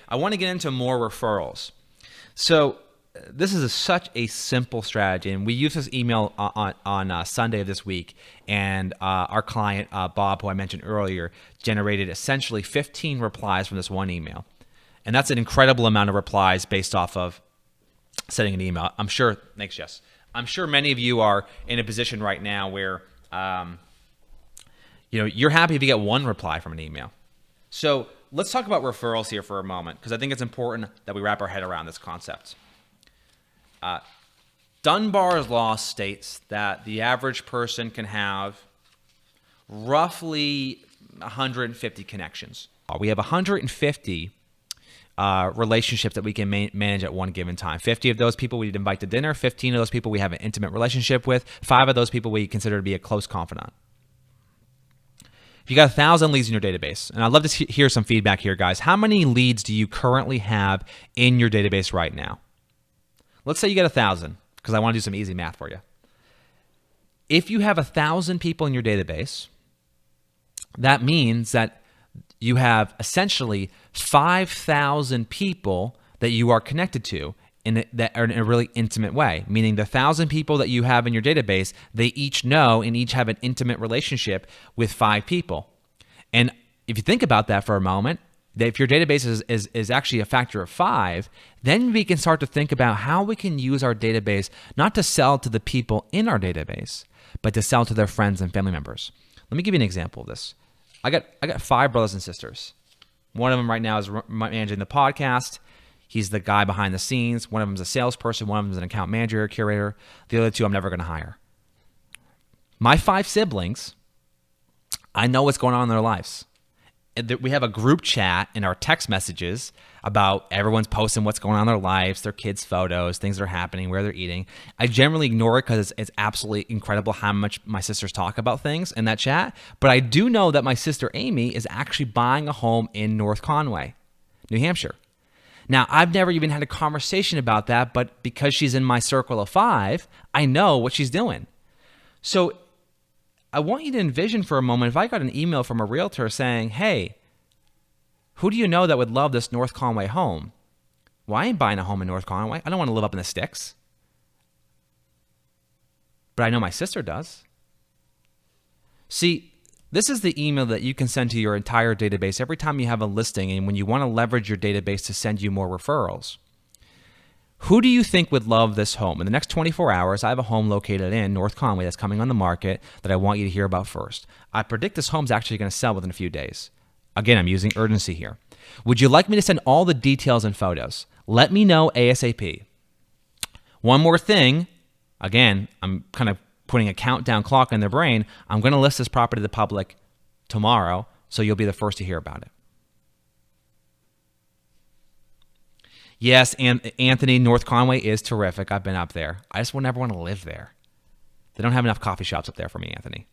I want to get into more referrals. So this is such a simple strategy, and we use this email on Sunday of this week, and our client, Bob, who I mentioned earlier, generated essentially 15 replies from this one email. And that's an incredible amount of replies based off of sending an email. I'm sure, thanks, Jess. I'm sure many of you are in a position right now where you're happy if you get one reply from an email. So let's talk about referrals here for a moment, because I think it's important that we wrap our head around this concept. Dunbar's law states that the average person can have roughly 150 connections. We have 150 relationships that we can manage at one given time. 50 of those people we'd invite to dinner, 15 of those people we have an intimate relationship with, 5 of those people we consider to be a close confidant. If you got 1,000 leads in your database, and I'd love to hear some feedback here, guys. How many leads do you currently have in your database right now? Let's say you get 1,000, because I want to do some easy math for you. If you have 1,000 people in your database, that means that you have essentially 5,000 people that you are connected to that are in a really intimate way, meaning the 1,000 people that you have in your database, they each know and each have an intimate relationship with 5 people. And if you think about that for a moment, that if your database is actually a factor of 5, then we can start to think about how we can use our database not to sell to the people in our database, but to sell to their friends and family members. Let me give you an example of this. I got 5 brothers and sisters. One of them right now is managing the podcast. He's the guy behind the scenes. One of them is a salesperson. One of them is an account manager or curator. The other 2 I'm never going to hire. My 5 siblings, I know what's going on in their lives. We have a group chat in our text messages about everyone's posting what's going on in their lives, their kids' photos, things that are happening, where they're eating. I generally ignore it because it's absolutely incredible how much my sisters talk about things in that chat. But I do know that my sister Amy is actually buying a home in North Conway, New Hampshire. Now, I've never even had a conversation about that, but because she's in my circle of 5, I know what she's doing. So I want you to envision for a moment, if I got an email from a realtor saying, hey, who do you know that would love this North Conway home? Well, I ain't buying a home in North Conway. I don't want to live up in the sticks. But I know my sister does. See, this is the email that you can send to your entire database every time you have a listing and when you want to leverage your database to send you more referrals. Who do you think would love this home? In the next 24 hours, I have a home located in North Conway that's coming on the market that I want you to hear about first. I predict this home's actually going to sell within a few days. Again, I'm using urgency here. Would you like me to send all the details and photos? Let me know ASAP. One more thing. Again, I'm kind of putting a countdown clock in their brain. I'm going to list this property to the public tomorrow, so you'll be the first to hear about it. Yes, and Anthony, North Conway is terrific. I've been up there. I just would never want to live there. They don't have enough coffee shops up there for me, Anthony.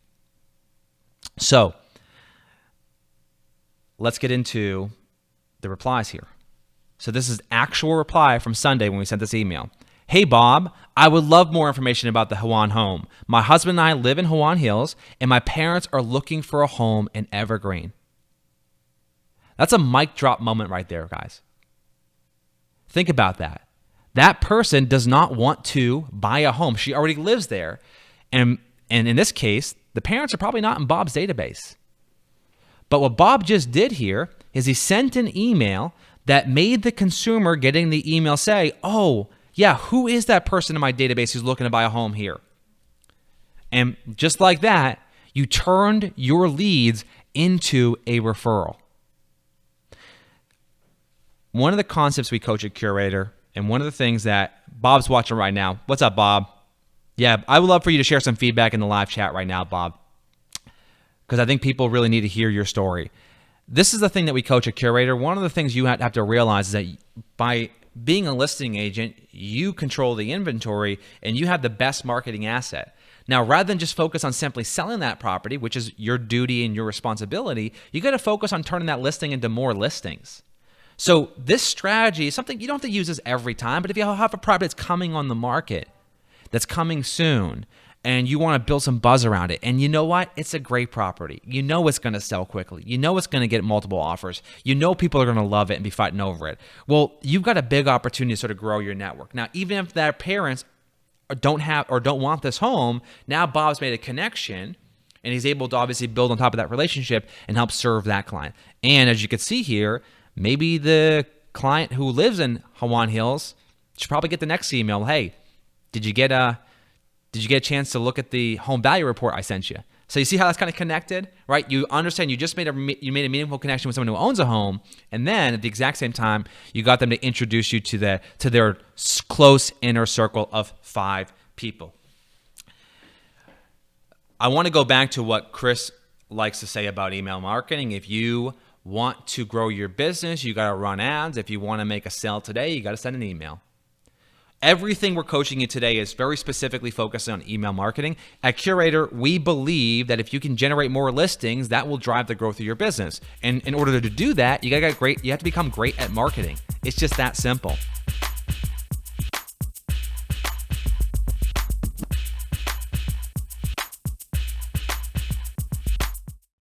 So let's get into the replies here. So this is actual reply from Sunday when we sent this email. Hey, Bob, I would love more information about the Hawan home. My husband and I live in Hawan Hills, and my parents are looking for a home in Evergreen. That's a mic drop moment right there, guys. Think about that. That person does not want to buy a home. She already lives there. And in this case, the parents are probably not in Bob's database. But what Bob just did here is he sent an email that made the consumer getting the email say, oh, yeah, who is that person in my database who's looking to buy a home here? And just like that, you turned your leads into a referral. One of the concepts we coach at Curator, and one of the things that Bob's watching right now. What's up, Bob? Yeah, I would love for you to share some feedback in the live chat right now, Bob, because I think people really need to hear your story. This is the thing that we coach at Curator. One of the things you have to realize is that by being a listing agent, you control the inventory and you have the best marketing asset. Now, rather than just focus on simply selling that property, which is your duty and your responsibility, you got to focus on turning that listing into more listings. So this strategy is something you don't have to use this every time, but if you have a property that's coming on the market, that's coming soon, and you want to build some buzz around it. And you know what? It's a great property. You know it's going to sell quickly. You know it's going to get multiple offers. You know people are going to love it and be fighting over it. Well, you've got a big opportunity to sort of grow your network. Now, even if their parents don't want this home, now Bob's made a connection, and he's able to obviously build on top of that relationship and help serve that client. And as you can see here, maybe the client who lives in Hawaiian Hills should probably get the next email. Hey, did you get a chance to look at the home value report I sent you? So you see how that's kind of connected, right? You understand you just made a meaningful connection with someone who owns a home, and then at the exact same time, you got them to introduce you to their close inner circle of 5 people. I want to go back to what Chris likes to say about email marketing. If you want to grow your business, you got to run ads. If you want to make a sale today, you got to send an email. Everything we're coaching you today is very specifically focused on email marketing. At Curator, we believe that if you can generate more listings, that will drive the growth of your business. And in order to do that, you have to become great at marketing. It's just that simple.